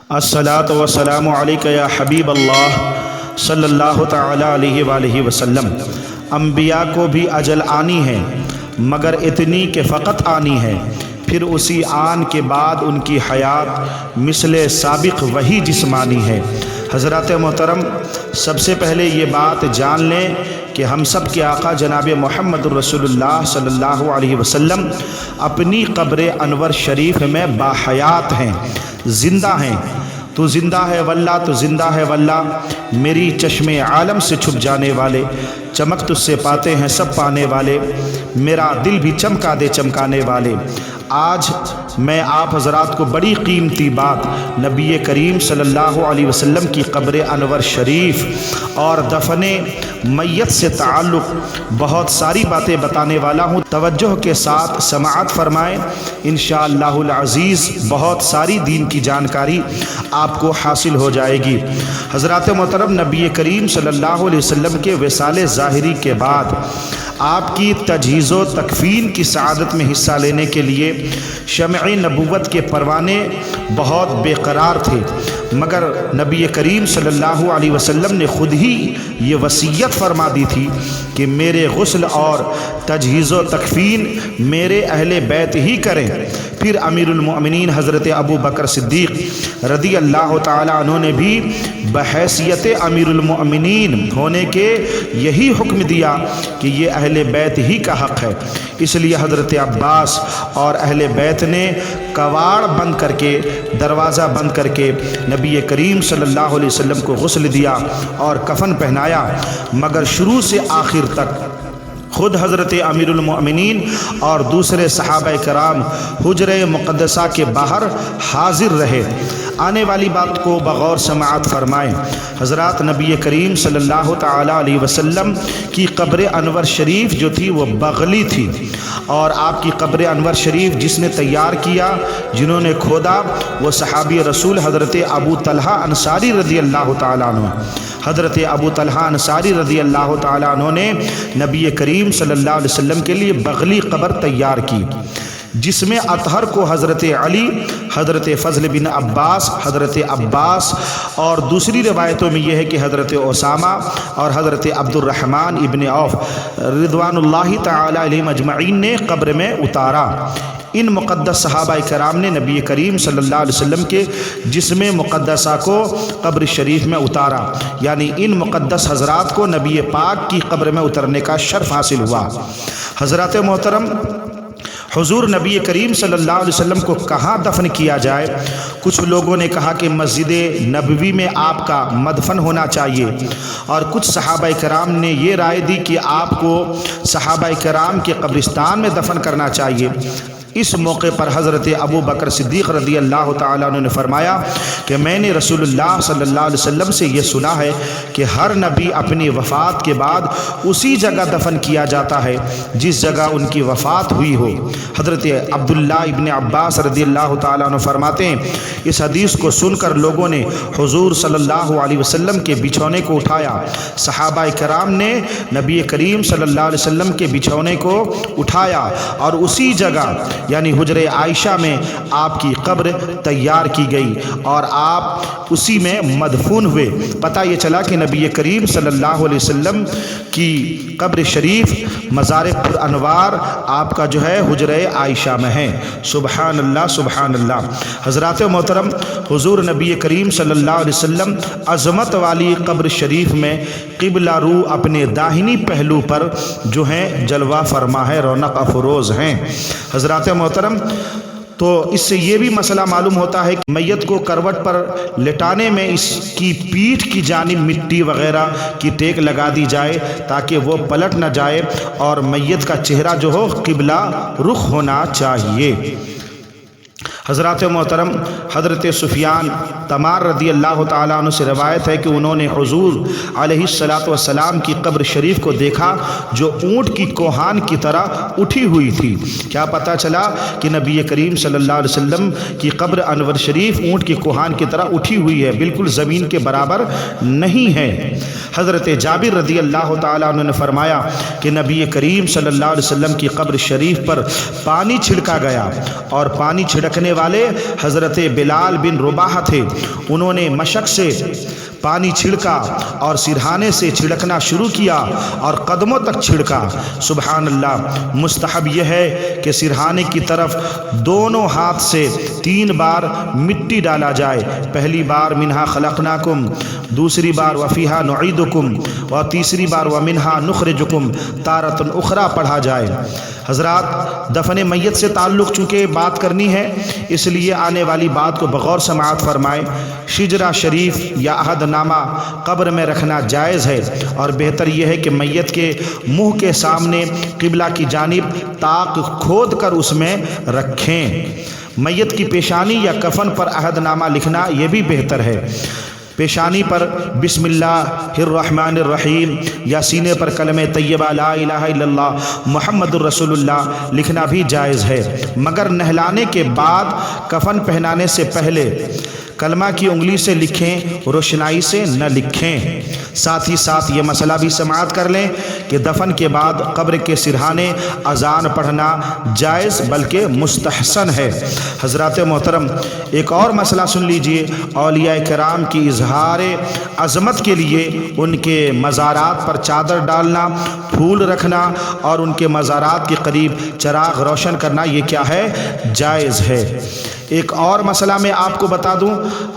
الصلاۃ والسلام علیکہ یا حبیب اللہ صلی اللہ تعالی علیہ وآلہ وسلم۔ انبیاء کو بھی اجل آنی ہے مگر اتنی کہ فقط آنی ہے، پھر اسی آن کے بعد ان کی حیات مثل سابق وہی جسمانی ہے۔ حضرات محترم، سب سے پہلے یہ بات جان لیں کہ ہم سب کے آقا جناب محمد الرسول اللہ صلی اللہ علیہ وسلم اپنی قبر انور شریف میں باحیات ہیں، زندہ ہیں۔ تو زندہ ہے واللہ، تو زندہ ہے واللہ، میری چشم عالم سے چھپ جانے والے، چمک تجھ سے پاتے ہیں سب پانے والے، میرا دل بھی چمکا دے چمکانے والے۔ آج میں آپ حضرات کو بڑی قیمتی بات نبی کریم صلی اللہ علیہ وسلم کی قبر انور شریف اور دفن میت سے تعلق بہت ساری باتیں بتانے والا ہوں۔ توجہ کے ساتھ سماعت فرمائیں، انشاءاللہ العزیز بہت ساری دین کی جانکاری آپ کو حاصل ہو جائے گی۔ حضرات محترم، نبی کریم صلی اللہ علیہ وسلم کے وصال ظاہری کے بعد آپ کی تجہیز و تکفین کی سعادت میں حصہ لینے کے لیے شمع نبوت کے پروانے بہت بے قرار تھے، مگر نبی کریم صلی اللہ علیہ وسلم نے خود ہی یہ وصیت فرما دی تھی کہ میرے غسل اور تجہیز و تکفین میرے اہل بیت ہی کریں۔ پھر امیر المؤمنین حضرت ابو بکر صدیق رضی اللہ تعالی عنہ نے بھی بحیثیت امیر المؤمنین ہونے کے یہی حکم دیا کہ یہ اہل بیت ہی کا حق ہے۔ اس لیے حضرت عباس اور اہل بیت نے کواڑ بند کر کے، دروازہ بند کر کے نبی کریم صلی اللہ علیہ وسلم کو غسل دیا اور کفن پہنایا، مگر شروع سے آخر تک خود حضرت امیر المؤمنین اور دوسرے صحابہ کرام حجرہ مقدسہ کے باہر حاضر رہے۔ آنے والی بات کو بغور سماعت فرمائیں۔ حضرات، نبی کریم صلی اللہ تعالی علیہ وسلم کی قبر انور شریف جو تھی وہ بغلی تھی، اور آپ کی قبر انور شریف جس نے تیار کیا، جنہوں نے کھودا، وہ صحابی رسول حضرت ابو طلحہ انصاری رضی اللہ تعالیٰ عنہ۔ حضرت ابو طلحہ انصاری رضی اللہ تعالیٰ عنہ نے نبی کریم صلی اللہ علیہ وسلم کے لیے بغلی قبر تیار کی، جس میں اطہر کو حضرت علی، حضرت فضل بن عباس، حضرت عباس، اور دوسری روایتوں میں یہ ہے کہ حضرت اسامہ اور حضرت عبد الرحمن ابن عوف رضوان اللہ تعالی علیہم اجمعین نے قبر میں اتارا۔ ان مقدس صحابہ کرام نے نبی کریم صلی اللہ علیہ وسلم کے جسم مقدسہ کو قبر شریف میں اتارا، یعنی ان مقدس حضرات کو نبی پاک کی قبر میں اترنے کا شرف حاصل ہوا۔ حضرات محترم، حضور نبی کریم صلی اللہ علیہ وسلم کو کہاں دفن کیا جائے؟ کچھ لوگوں نے کہا کہ مسجد نبوی میں آپ کا مدفن ہونا چاہیے، اور کچھ صحابہ کرام نے یہ رائے دی کہ آپ کو صحابہ کرام کے قبرستان میں دفن کرنا چاہیے۔ اس موقع پر حضرت ابو بکر صدیق رضی اللہ تعالیٰ عنہ نے فرمایا کہ میں نے رسول اللہ صلی اللہ علیہ وسلم سے یہ سنا ہے کہ ہر نبی اپنی وفات کے بعد اسی جگہ دفن کیا جاتا ہے جس جگہ ان کی وفات ہوئی ہو۔ حضرت عبداللہ ابن عباس رضی اللہ تعالیٰ عنہ فرماتے ہیں، اس حدیث کو سن کر لوگوں نے حضور صلی اللہ علیہ وسلم کے بچھونے کو اٹھایا۔ صحابہ کرام نے نبی کریم صلی اللہ علیہ وسلم کے بچھونے کو اٹھایا اور اسی جگہ یعنی حجرہ عائشہ میں آپ کی قبر تیار کی گئی اور آپ اسی میں مدفون ہوئے۔ پتہ یہ چلا کہ نبی کریم صلی اللہ علیہ وسلم کی قبر شریف مزار پر انوار آپ کا جو ہے حجرہ عائشہ میں ہے۔ سبحان اللہ، سبحان اللہ۔ حضرات محترم، حضور نبی کریم صلی اللہ علیہ وسلم عظمت والی قبر شریف میں قبلہ رو اپنے داہنی پہلو پر جو ہیں جلوہ فرما ہے، رونق افروز ہیں۔ حضرات محترم، تو اس سے یہ بھی مسئلہ معلوم ہوتا ہے کہ میت کو کروٹ پر لٹانے میں اس کی پیٹھ کی جانب مٹی وغیرہ کی ٹیک لگا دی جائے تاکہ وہ پلٹ نہ جائے، اور میت کا چہرہ جو ہو قبلہ رخ ہونا چاہیے۔ حضرات محترم، حضرت سفیان تمار رضی اللہ تعالیٰ عنہ سے روایت ہے کہ انہوں نے حضور علیہ السلام کی قبر شریف کو دیکھا جو اونٹ کی کوہان کی طرح اٹھی ہوئی تھی۔ کیا پتہ چلا کہ نبی کریم صلی اللہ علیہ وسلم کی قبر انور شریف اونٹ کی کوہان کی طرح اٹھی ہوئی ہے، بالکل زمین کے برابر نہیں ہے۔ حضرت جابر رضی اللہ تعالیٰ عنہ نے فرمایا کہ نبی کریم صلی اللہ علیہ وسلم کی قبر شریف پر پانی چھڑکا گیا، اور پانی چھڑکنے والے حضرت بلال بن رباح تھے، انہوں نے مشق سے پانی چھڑکا اور سرہانے سے چھڑکنا شروع کیا اور قدموں تک چھڑکا۔ سبحان اللہ۔ مستحب یہ ہے کہ سرہانے کی طرف دونوں ہاتھ سے 3 بار مٹی ڈالا جائے۔ پہلی بار منہا خلقناکم، دوسری بار وفیہا نعیدکم، اور تیسری بار ومنہا نخرجکم تارۃ اخری پڑھا جائے۔ حضرات، دفن میت سے تعلق چونکہ بات کرنی ہے، اس لیے آنے والی بات کو بغور سماعت فرمائیں۔ شجرہ شریف یا عہد نامہ قبر میں رکھنا جائز ہے، اور بہتر یہ ہے کہ میت کے منہ کے سامنے قبلہ کی جانب طاق کھود کر اس میں رکھیں۔ میت کی پیشانی یا کفن پر عہد نامہ لکھنا یہ بھی بہتر ہے۔ پیشانی پر بسم اللہ الرحمن الرحیم یا سینے پر کلمہ طیبہ لا الہ الا اللہ محمد الرسول اللہ لکھنا بھی جائز ہے، مگر نہلانے کے بعد کفن پہنانے سے پہلے کلمہ کی انگلی سے لکھیں، روشنائی سے نہ لکھیں۔ ساتھ ہی ساتھ یہ مسئلہ بھی سماعت کر لیں کہ دفن کے بعد قبر کے سرہانے اذان پڑھنا جائز بلکہ مستحسن ہے۔ حضرات محترم، ایک اور مسئلہ سن لیجئے۔ اولیاء کرام کی اظہار عظمت کے لیے ان کے مزارات پر چادر ڈالنا، پھول رکھنا اور ان کے مزارات کے قریب چراغ روشن کرنا یہ کیا ہے؟ جائز ہے۔ ایک اور مسئلہ میں آپ کو بتا دوں،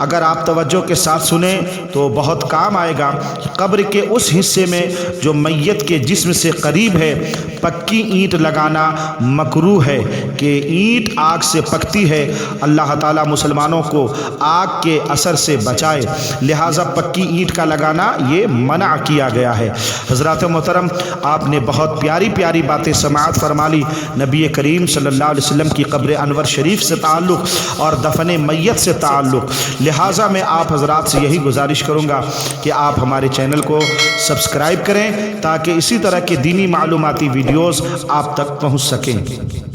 اگر آپ توجہ کے ساتھ سنیں تو بہت کام آئے گا۔ قبر کے اس حصے میں جو میت کے جسم سے قریب ہے پکی اینٹ لگانا مکروہ ہے کہ اینٹ آگ سے پکتی ہے۔ اللہ تعالیٰ مسلمانوں کو آگ کے اثر سے بچائے، لہٰذا پکی اینٹ کا لگانا یہ منع کیا گیا ہے۔ حضرات محترم، آپ نے بہت پیاری پیاری باتیں سماعت فرما لی نبی کریم صلی اللہ علیہ وسلم کی قبر انور شریف سے تعلق اور دفن میت سے تعلق، لہٰذا میں آپ حضرات سے یہی گزارش کروں گا کہ آپ ہمارے چینل کو سبسکرائب کریں تاکہ اسی طرح کے دینی معلوماتی ویڈیوز آپ تک پہنچ سکیں۔